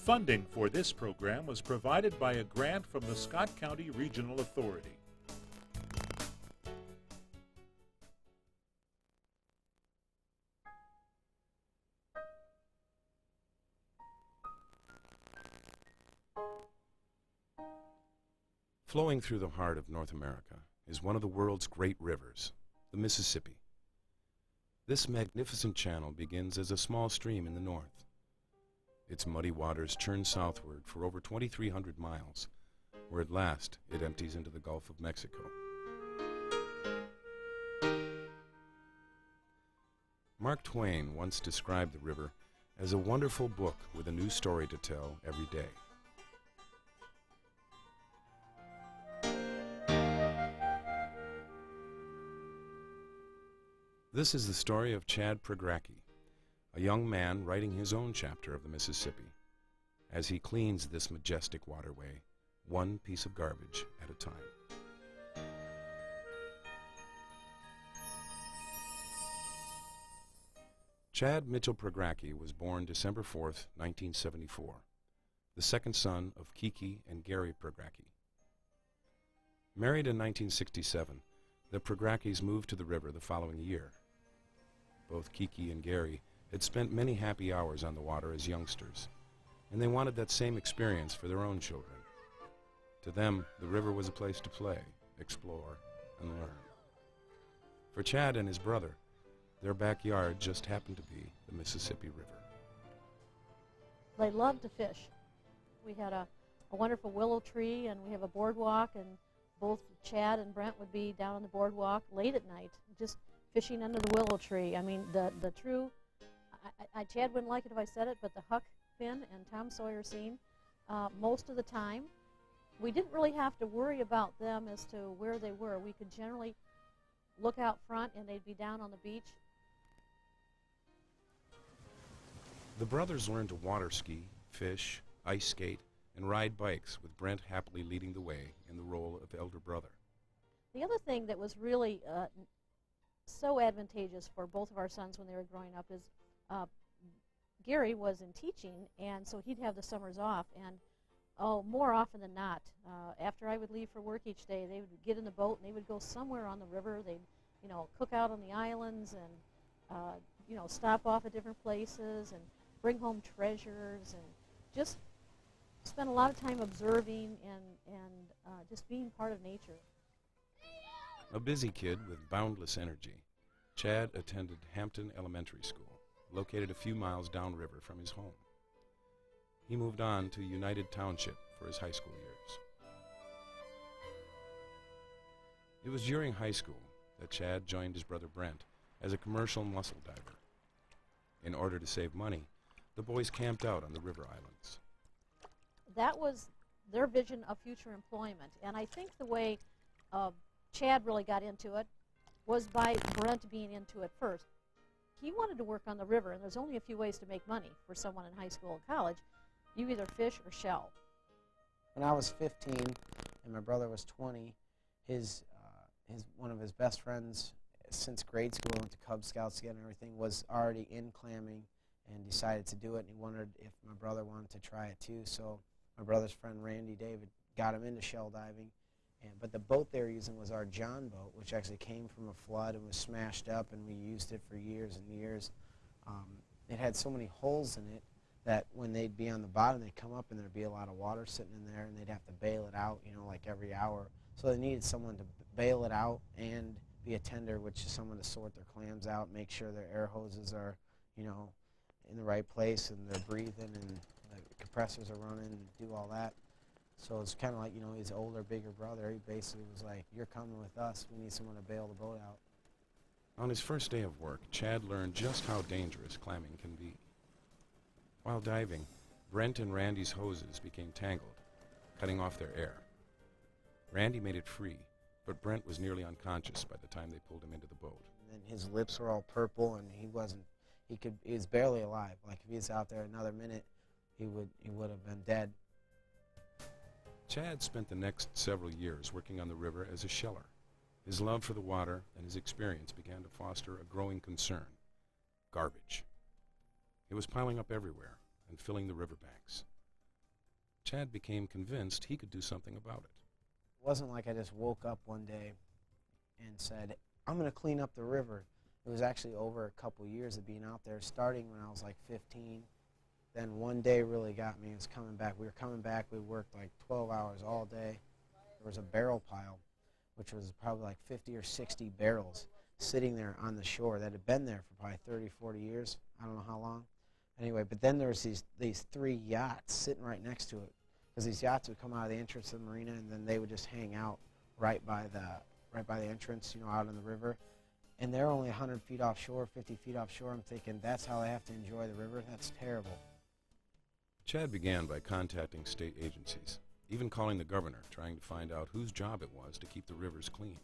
Funding for this program was provided by a grant from the Scott County Regional Authority. Flowing through the heart of North America is one of the world's great rivers, the Mississippi. This magnificent channel begins as a small stream in the north. Its muddy waters churn southward for over 2,300 miles, where at last it empties into the Gulf of Mexico. Mark Twain once described the river as a wonderful book with a new story to tell every day. This is the story of Chad Progracki, a young man writing his own chapter of the Mississippi, as he cleans this majestic waterway, one piece of garbage at a time. Chad Mitchell Progracki was born December 4th, 1974, the second son of Kiki and Gary Progracki. Married in 1967, the Prograckis moved to the river the following year. Both Kiki and Gary had spent many happy hours on the water as youngsters, and they wanted that same experience for their own children. To them, the river was a place to play, explore, and learn. For Chad and his brother, their backyard just happened to be the Mississippi River. They loved to fish. We had a wonderful willow tree, and we have a boardwalk, and both Chad and Brent would be down on the boardwalk late at night, just fishing under the willow tree. I mean, the true, Chad wouldn't like it if I said it, but the Huck Finn and Tom Sawyer scene, most of the time, we didn't really have to worry about them as to where they were. We could generally look out front, and they'd be down on the beach. The brothers learned to water ski, fish, ice skate, and ride bikes, with Brent happily leading the way in the role of elder brother. The other thing that was really so advantageous for both of our sons when they were growing up is Gary was in teaching, and so he'd have the summers off, and more often than not, after I would leave for work each day, they would get in the boat and they would go somewhere on the river. They'd, cook out on the islands and, stop off at different places and bring home treasures and just spend a lot of time observing and just being part of nature. A busy kid with boundless energy, Chad attended Hampton Elementary School, located a few miles downriver from his home. He moved on to United Township for his high school years. It was during high school that Chad joined his brother Brent as a commercial mussel diver. In order to save money, the boys camped out on the river islands. That was their vision of future employment, and I think the way Chad really got into it was by Brent being into it first. He wanted to work on the river, and there's only a few ways to make money for someone in high school and college. You either fish or shell. When I was 15 and my brother was 20, one of his best friends since grade school, went to Cub Scouts together and everything, was already in clamming and decided to do it, and he wondered if my brother wanted to try it too. So my brother's friend Randy David got him into shell diving. But the boat they were using was our John boat, which actually came from a flood and was smashed up, and we used it for years and years. It had so many holes in it that when they'd be on the bottom, they'd come up and there'd be a lot of water sitting in there, and they'd have to bail it out, like every hour. So they needed someone to bail it out and be a tender, which is someone to sort their clams out, make sure their air hoses are, in the right place, and they're breathing, and the compressors are running, and do all that. So it's kind of like, his older, bigger brother. He basically was like, "You're coming with us. We need someone to bail the boat out." On his first day of work, Chad learned just how dangerous clamming can be. While diving, Brent and Randy's hoses became tangled, cutting off their air. Randy made it free, but Brent was nearly unconscious by the time they pulled him into the boat. And his lips were all purple, and he was barely alive. Like, if he was out there another minute, he would have been dead. Chad spent the next several years working on the river as a sheller. His love for the water and his experience began to foster a growing concern: garbage. It was piling up everywhere and filling the riverbanks. Chad became convinced he could do something about it. It wasn't like I just woke up one day and said, I'm going to clean up the river. It was actually over a couple years of being out there, starting when I was like 15. Then one day really got me. It was coming back. We were coming back. We worked like 12 hours all day. There was a barrel pile, which was probably like 50 or 60 barrels sitting there on the shore that had been there for probably 30, 40 years. I don't know how long. Anyway, but then there was these 3 yachts sitting right next to it, because these yachts would come out of the entrance of the marina, and then they would just hang out right by the entrance, out in the river. And they're only 100 feet offshore, 50 feet offshore. I'm thinking, that's how they have to enjoy the river? That's terrible. Chad began by contacting state agencies, even calling the governor, trying to find out whose job it was to keep the rivers clean.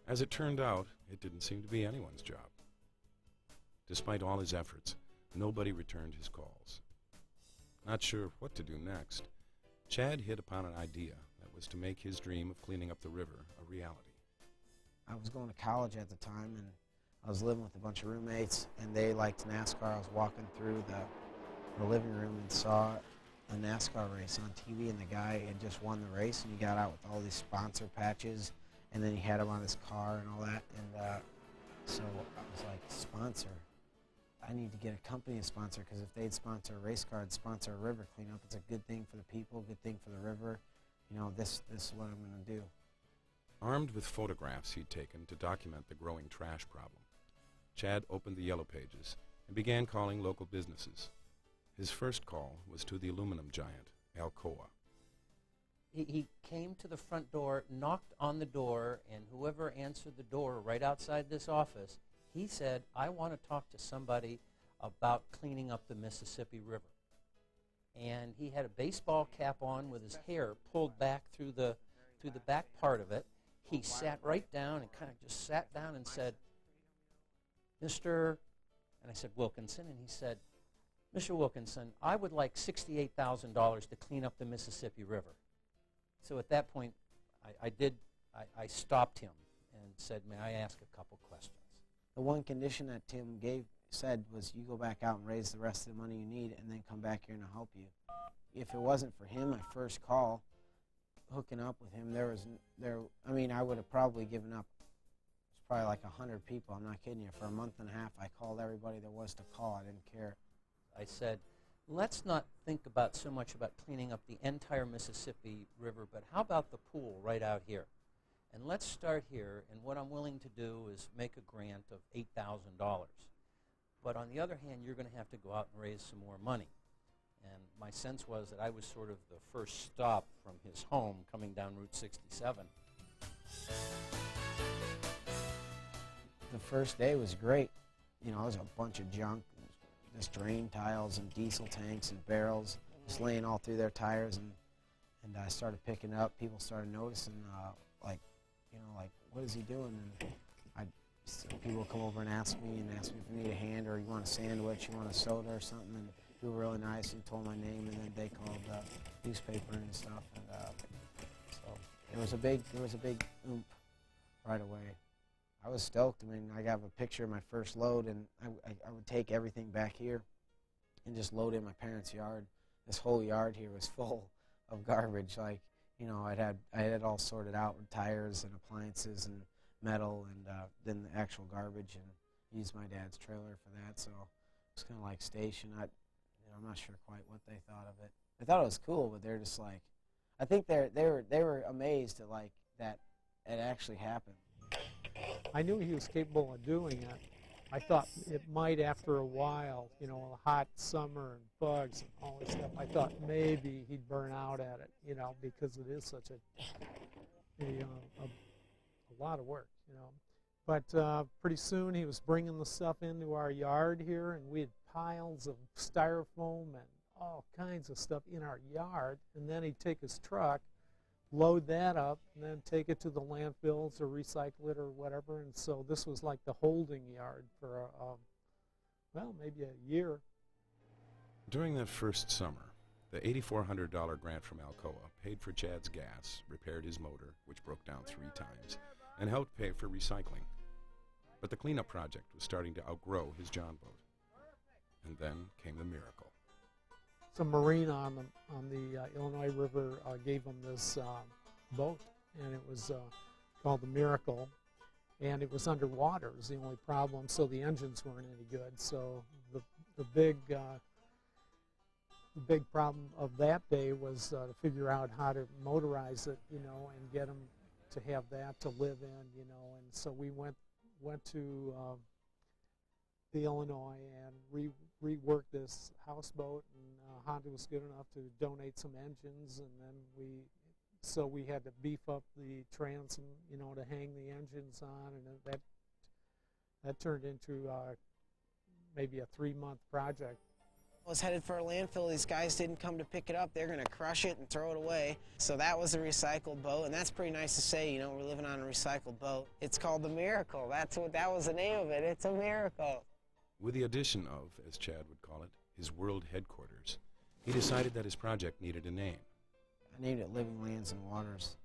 As it turned out, it didn't seem to be anyone's job. Despite all his efforts, nobody returned his calls. Not sure what to do next, Chad hit upon an idea that was to make his dream of cleaning up the river a reality. I was going to college at the time, and I was living with a bunch of roommates, and they liked NASCAR. I was walking through the living room and saw a NASCAR race on TV, and the guy had just won the race, and he got out with all these sponsor patches, and then he had them on his car and all that. And so I was like, sponsor? I need to get a company to sponsor, because if they'd sponsor a race car and sponsor a river cleanup, it's a good thing for the people, good thing for the river. This is what I'm going to do. Armed with photographs he'd taken to document the growing trash problem, Chad opened the Yellow Pages and began calling local businesses. His first call was to the aluminum giant, Alcoa. He came to the front door, knocked on the door, and whoever answered the door right outside this office, he said, I want to talk to somebody about cleaning up the Mississippi River. And he had a baseball cap on with his hair pulled back through the back part of it. He sat right down and kind of just sat down and said, Mr. And I said, Wilkinson. And he said, Mr. Wilkinson, I would like $68,000 to clean up the Mississippi River. So at that point, I stopped him and said, may I ask a couple questions? The one condition that Tim said was, you go back out and raise the rest of the money you need and then come back here and I'll help you. If it wasn't for him, my first call, hooking up with him, I would have probably given up. It's probably like 100 people, I'm not kidding you. For a month and a half, I called everybody there was to call. I didn't care. I said, let's not think about so much about cleaning up the entire Mississippi River, but how about the pool right out here? And let's start here, and what I'm willing to do is make a grant of $8,000. But on the other hand, you're going to have to go out and raise some more money. And my sense was that I was sort of the first stop from his home coming down Route 67. The first day was great. There was a bunch of junk, just drain tiles and diesel tanks and barrels, just laying all through their tires. And I started picking up. People started noticing, like, what is he doing? And people would come over and ask me if I need a hand, or you want a sandwich, you want a soda or something. And people were really nice and told my name, and then they called the newspaper and stuff. And so there was a big oomph right away. I was stoked. I mean, I got a picture of my first load, and I would take everything back here and just load in my parents' yard. This whole yard here was full of garbage. Like, I had it all sorted out with tires and appliances and metal, and then the actual garbage, and used my dad's trailer for that. So it's kind of like station. I'm not sure quite what they thought of it. They thought it was cool, but they're just like, I think they were amazed at like that it actually happened. I knew he was capable of doing it. I thought it might after a while, a hot summer and bugs and all this stuff. I thought maybe he'd burn out at it, because it is such a lot of work, But pretty soon he was bringing the stuff into our yard here, and we had piles of styrofoam and all kinds of stuff in our yard. And then he'd take his truck, load that up, and then take it to the landfills or recycle it or whatever. And so this was like the holding yard for, maybe a year. During that first summer, the $8,400 grant from Alcoa paid for Chad's gas, repaired his motor, which broke down 3 times, and helped pay for recycling. But the cleanup project was starting to outgrow his John boat. And then came the miracle. just a marina on the Illinois River gave them this boat, and it was called the Miracle, and it was underwater is the only problem, so the engines weren't any good. So the big problem of that day was to figure out how to motorize it, you know, and get them to have that to live in, you know. And so we went to the Illinois and reworked this houseboat, and Honda was good enough to donate some engines, and then we had to beef up the transom, you know, to hang the engines on, and that turned into maybe a 3-month project. I was headed for a landfill. These guys didn't come to pick it up. They're going to crush it and throw it away. So that was a recycled boat, and that's pretty nice to say, you know, we're living on a recycled boat. It's called the Miracle. That was the name of it. It's a miracle. With the addition of, as Chad would call it, his world headquarters, he decided that his project needed a name. I named it Living Lands and Waters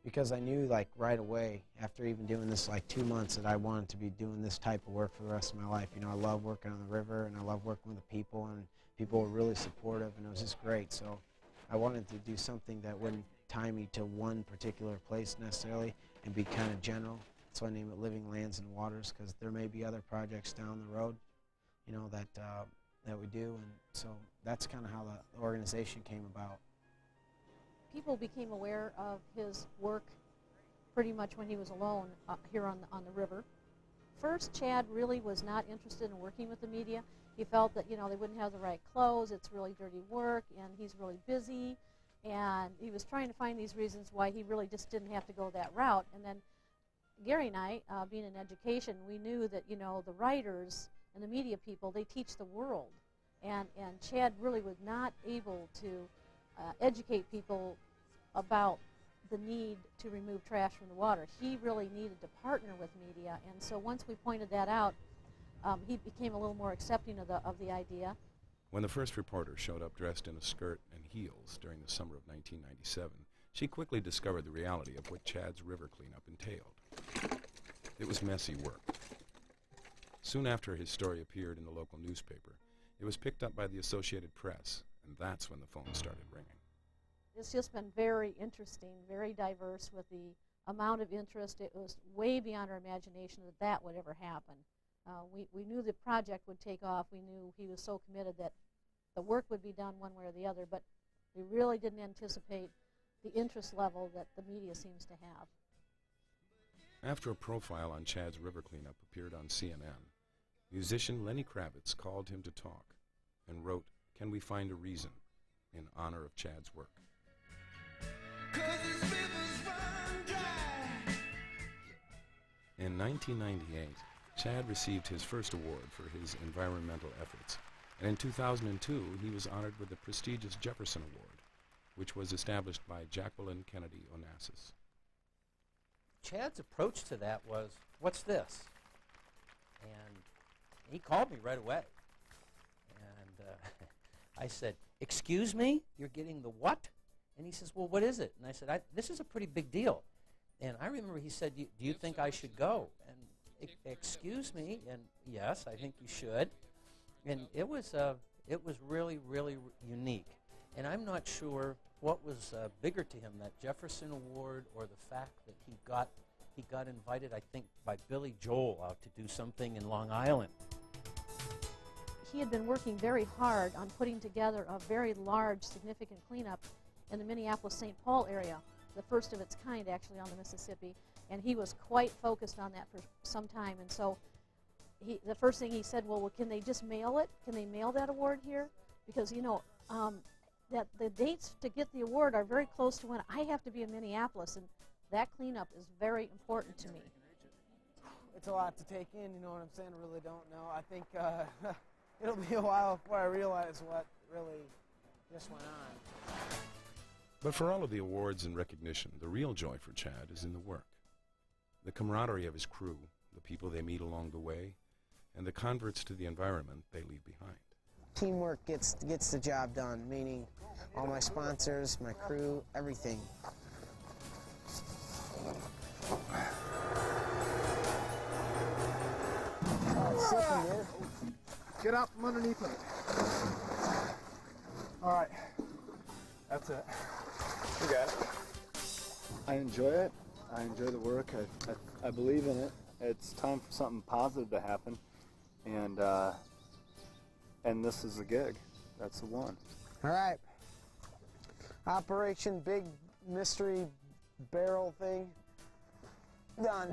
because I knew, like, right away, after even doing this like 2 months, that I wanted to be doing this type of work for the rest of my life. You know, I love working on the river, and I love working with the people, and people were really supportive, and it was just great. So I wanted to do something that wouldn't tie me to one particular place necessarily and be kind of general. So I named it Living Lands and Waters, because there may be other projects down the road, you know, that we do, and so that's kind of how the organization came about. People became aware of his work pretty much when he was alone here on the river. First, Chad really was not interested in working with the media. He felt that, you know, they wouldn't have the right clothes, it's really dirty work, and he's really busy, and he was trying to find these reasons why he really just didn't have to go that route. And then Gary and I, being in education, we knew that, you know, the writers and the media people, they teach the world, and Chad really was not able to educate people about the need to remove trash from the water. He really needed to partner with media, and so once we pointed that out, he became a little more accepting of the idea. When the first reporter showed up dressed in a skirt and heels during the summer of 1997, she quickly discovered the reality of what Chad's river cleanup entailed. It was messy work. Soon after his story appeared in the local newspaper, it was picked up by the Associated Press, and that's when the phone started ringing. It's just been very interesting, very diverse with the amount of interest. It was way beyond our imagination that would ever happen. We knew the project would take off. We knew he was so committed that the work would be done one way or the other, but we really didn't anticipate the interest level that the media seems to have. After a profile on Chad's river cleanup appeared on CNN, musician Lenny Kravitz called him to talk and wrote, "Can we find a reason?" in honor of Chad's work. In 1998, Chad received his first award for his environmental efforts, and in 2002 he was honored with the prestigious Jefferson Award, which was established by Jacqueline Kennedy Onassis. Chad's approach to that was, "What's this?" And he called me right away. And I said, "Excuse me, you're getting the what?" And he says, "Well, what is it?" And I said, "This is a pretty big deal." And I remember he said, "Do you think I should go?" And excuse me, and yes, I think you should. And it was really, really unique. And I'm not sure what was bigger to him, that Jefferson Award or the fact that he got invited, I think, by Billy Joel out to do something in Long Island. He had been working very hard on putting together a very large, significant cleanup in the Minneapolis-St. Paul area, the first of its kind actually on the Mississippi, and he was quite focused on that for some time. And so the first thing he said, well, can they just mail it? Can they mail that award here? Because, you know, that the dates to get the award are very close to when I have to be in Minneapolis, and that cleanup is very important to me. It's a lot to take in, you know what I'm saying? I really don't know. I think it'll be a while before I realize what really just went on. But for all of the awards and recognition, the real joy for Chad is in the work. The camaraderie of his crew, the people they meet along the way, and the converts to the environment they leave behind. Teamwork gets the job done, meaning all my sponsors, my crew, everything. Get up from underneath it. All right, that's it. You got it. I enjoy it. I enjoy the work. I believe in it. It's time for something positive to happen, and this is the gig. That's the one. All right. Operation Big Mystery Barrel thing done.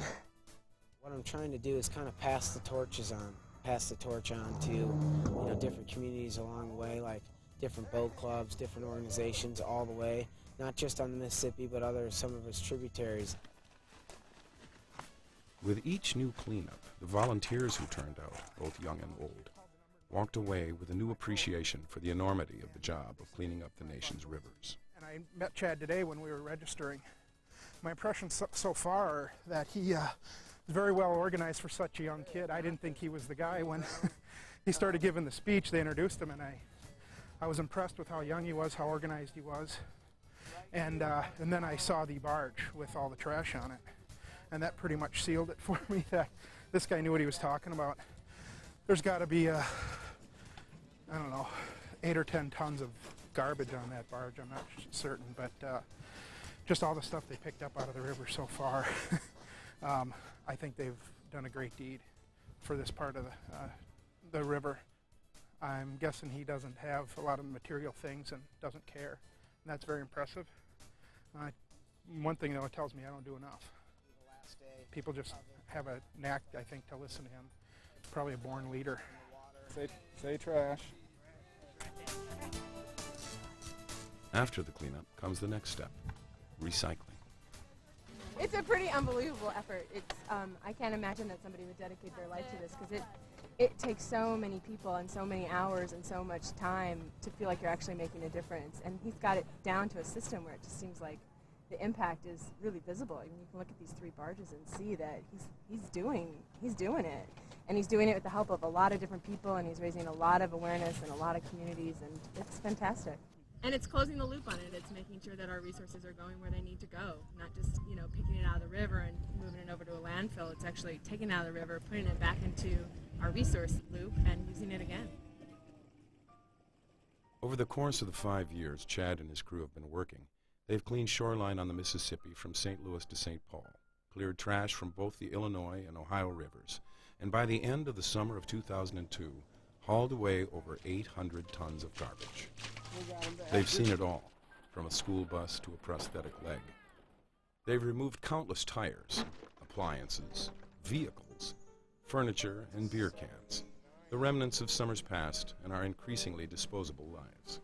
What I'm trying to do is kind of pass the torch on to different communities along the way, like different boat clubs, different organizations all the way, not just on the Mississippi, but some of its tributaries. With each new cleanup, the volunteers who turned out, both young and old, walked away with a new appreciation for the enormity of the job of cleaning up the nation's rivers. And I met Chad today when we were registering. My impressions so far are that he is very well organized for such a young kid. I didn't think he was the guy when he started giving the speech. They introduced him, and I was impressed with how young he was, how organized he was. And then I saw the barge with all the trash on it. And that pretty much sealed it for me that this guy knew what he was talking about. There's got to be, 8 or 10 tons of garbage on that barge. I'm not certain, but just all the stuff they picked up out of the river so far. I think they've done a great deed for this part of the river. I'm guessing he doesn't have a lot of material things and doesn't care, and that's very impressive. One thing, though, it tells me I don't do enough. People just have a knack, I think, to listen to him. He's probably a born leader. Say trash. After the cleanup comes the next step, recycling. It's a pretty unbelievable effort. It's I can't imagine that somebody would dedicate their life to this, because it takes so many people and so many hours and so much time to feel like you're actually making a difference. And he's got it down to a system where it just seems like the impact is really visible. I mean, you can look at these 3 barges and see that he's doing it. And he's doing it with the help of a lot of different people, and he's raising a lot of awareness in a lot of communities, and it's fantastic. And it's closing the loop on it. It's making sure that our resources are going where they need to go, not just, picking it out of the river and moving it over to a landfill. It's actually taking it out of the river, putting it back into our resource loop, and using it again. Over the course of the 5 years Chad and his crew have been working, they've cleaned shoreline on the Mississippi from St. Louis to St. Paul, cleared trash from both the Illinois and Ohio rivers, and by the end of the summer of 2002, hauled away over 800 tons of garbage. They've seen it all, from a school bus to a prosthetic leg. They've removed countless tires, appliances, vehicles, furniture, and beer cans, the remnants of summers past and our increasingly disposable lives.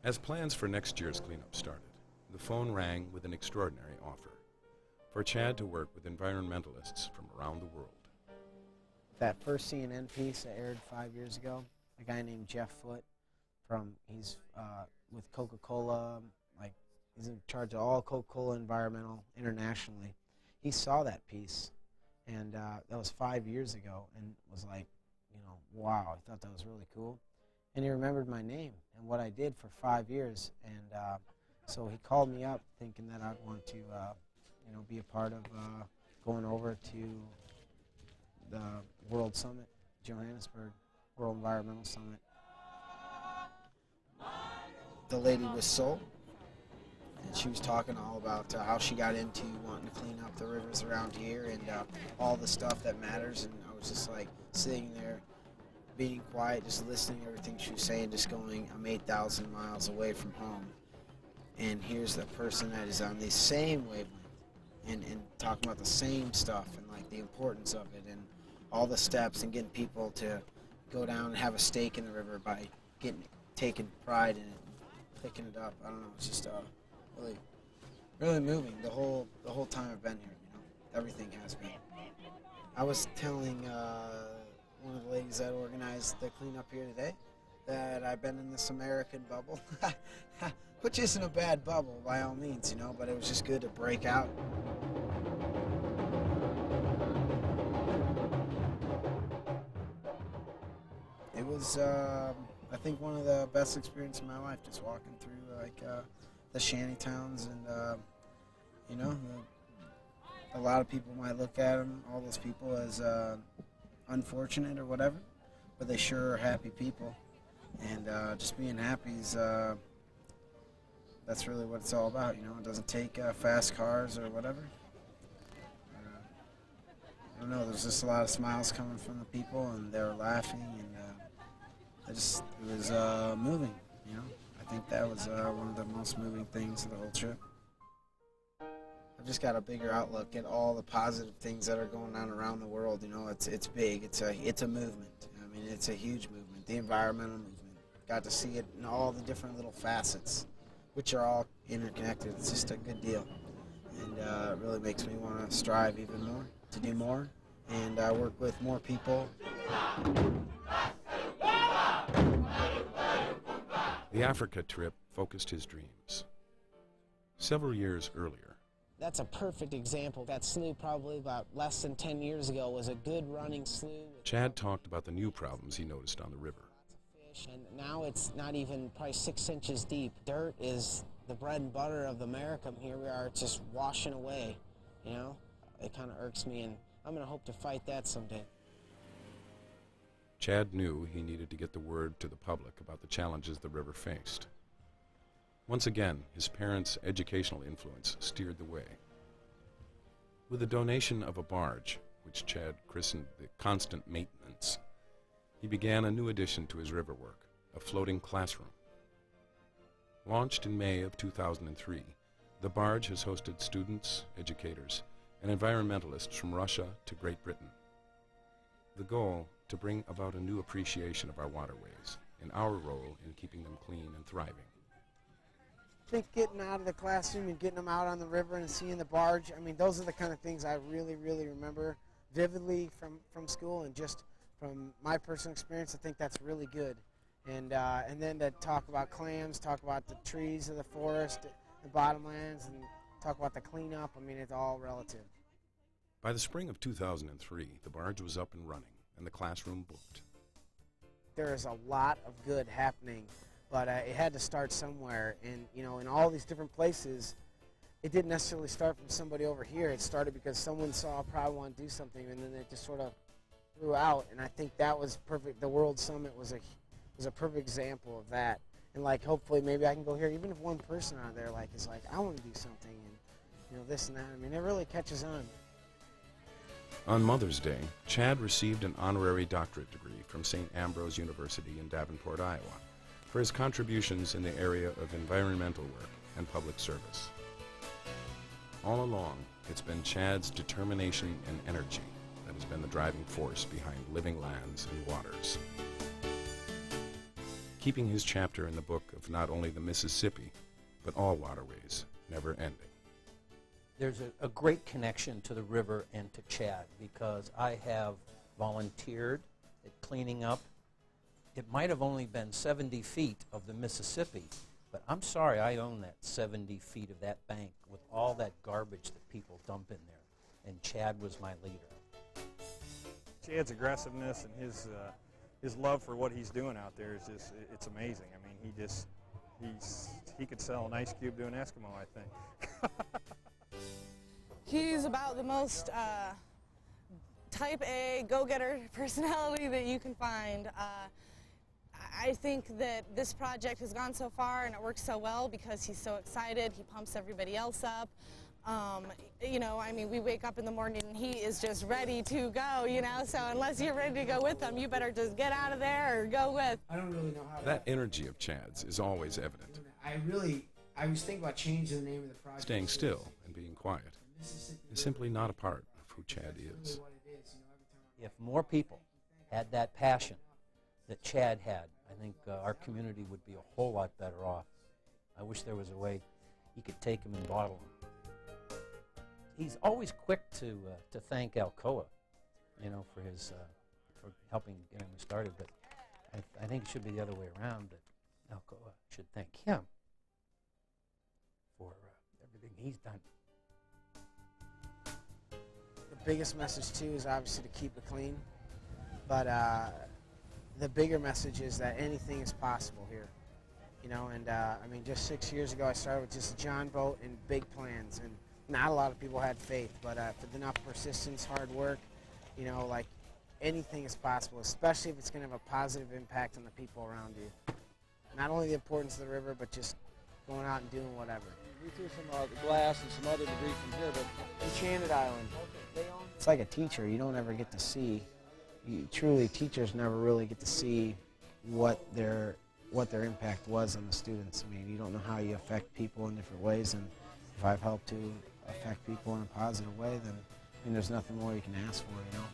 As plans for next year's cleanup started, the phone rang with an extraordinary offer for Chad to work with environmentalists from around the world. That first CNN piece that aired 5 years ago, a guy named Jeff Foote, he's with Coca-Cola, he's in charge of all Coca-Cola Environmental internationally. He saw that piece, and that was 5 years ago, and was like, wow, I thought that was really cool. And he remembered my name and what I did for 5 years, and so he called me up thinking that I'd want to, be a part of going over to the World Summit, Johannesburg, World Environmental Summit. The lady was Soul, and she was talking all about how she got into wanting to clean up the rivers around here and all the stuff that matters, and I was just like sitting there being quiet, just listening to everything she was saying, just going, I'm 8,000 miles away from home, and here's the person that is on the same wavelength and talking about the same stuff and like the importance of it and all the steps and getting people to go down and have a stake in the river by taking pride in it and picking it up. I don't know, it's just really, really moving the whole time I've been here. Everything has been. I was telling one of the ladies that organized the cleanup here today that I've been in this American bubble, which isn't a bad bubble by all means, but it was just good to break out. It was, I think, one of the best experiences of my life, just walking through the shanty towns, and a lot of people might look at them, all those people, as unfortunate or whatever, but they sure are happy people. And just being happy is, that's really what it's all about, you know. It doesn't take fast cars or whatever. I don't know, there's just a lot of smiles coming from the people, and they were laughing, and it was moving, you know. I think that was one of the most moving things of the whole trip. I've just got a bigger outlook at all the positive things that are going on around the world. You know, it's big. It's a movement. I mean, it's a huge movement. The environmental movement. Got to see it in all the different little facets, which are all interconnected. It's just a good deal, and it really makes me want to strive even more, to do more, and work with more people. The Africa trip focused his dreams. Several years earlier, That's a perfect example. That slough probably about less than 10 years ago was a good running slough. Chad talked about the new problems he noticed on the river. And now it's not even probably 6 inches deep. Dirt is the bread and butter of America. Here we are just washing away, you know? It kind of irks me, and I'm going to hope to fight that someday. Chad knew he needed to get the word to the public about the challenges the river faced. Once again, his parents' educational influence steered the way. With the donation of a barge, which Chad christened the Constant Maintenance, he began a new addition to his river work, a floating classroom. Launched in May of 2003, the barge has hosted students, educators, and environmentalists from Russia to Great Britain. The goal, to bring about a new appreciation of our waterways and our role in keeping them clean and thriving. I think getting out of the classroom and getting them out on the river and seeing the barge, I mean, those are the kind of things I really, really remember vividly from school, and just from my personal experience, I think that's really good. And then to talk about clams, talk about the trees of the forest, the bottomlands, and talk about the cleanup, I mean, it's all relative. By the spring of 2003, the barge was up and running, and the classroom booked. There is a lot of good happening, but it had to start somewhere. And, you know, in all these different places, it didn't necessarily start from somebody over here. It started because someone saw a problem, wanted to do something, and then it just sort of grew out. And I think that was perfect. The World Summit was a perfect example of that. And, like, hopefully maybe I can go here, even if one person out there, like, is like, I want to do something, and, you know, this and that. I mean, it really catches on. On Mother's Day, Chad received an honorary doctorate degree from St. Ambrose University in Davenport, Iowa, for his contributions in the area of environmental work and public service. All along, it's been Chad's determination and energy that has been the driving force behind Living Lands and Waters, keeping his chapter in the book of not only the Mississippi, but all waterways, never ending. There's a great connection to the river and to Chad, because I have volunteered at cleaning up. It might have only been 70 feet of the Mississippi, but I'm sorry I own that 70 feet of that bank with all that garbage that people dump in there, and Chad was my leader. Chad's aggressiveness and his love for what he's doing out there is just, it's amazing. I mean, he could sell an ice cube to an Eskimo, I think. He's about the most type A, go-getter personality that you can find. I think that this project has gone so far and it works so well because he's so excited. He pumps everybody else up. You know, I mean, we wake up in the morning and he is just ready to go, you know, so unless you're ready to go with him, you better just get out of there or go with. I don't really know how That energy of Chad's is always evident. I was thinking about changing the name of the project. Staying still and being quiet is simply not a part of who Chad is. If more people had that passion that Chad had, I think our community would be a whole lot better off. I wish there was a way you could take him and bottle him. He's always quick to thank Alcoa, you know, for his for helping get him started. But I think it should be the other way around. That Alcoa should thank him for everything he's done. The biggest message too is obviously to keep it clean, but the bigger message is that anything is possible here, you know. And I mean, just 6 years ago I started with just a John boat and big plans, and not a lot of people had faith, but with enough persistence, hard work, you know, like anything is possible, especially if it's going to have a positive impact on the people around you. Not only the importance of the river, but just going out and doing whatever. We threw some glass and some other debris from here, but Enchanted Island. It's like a teacher. You don't ever get to see. Truly, teachers never really get to see what their impact was on the students. I mean, you don't know how you affect people in different ways, and if I've helped to affect people in a positive way, then I mean, there's nothing more you can ask for, you know.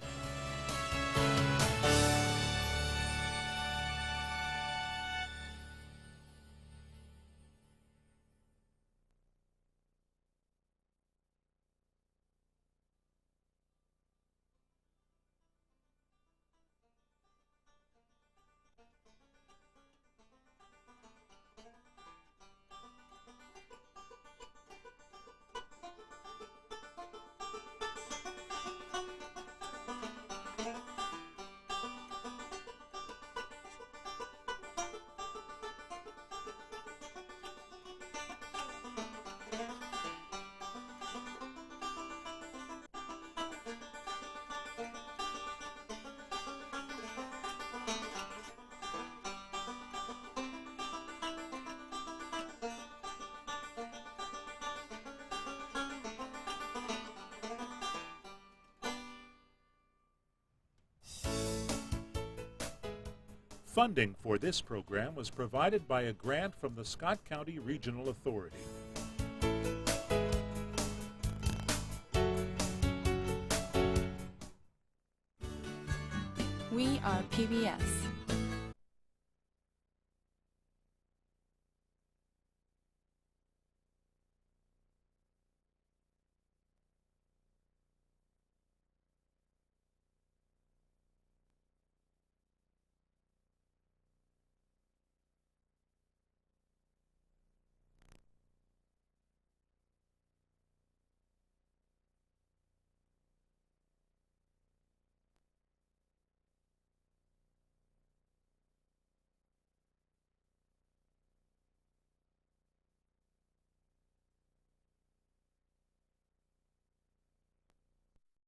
Funding for this program was provided by a grant from the Scott County Regional Authority. We are PBS.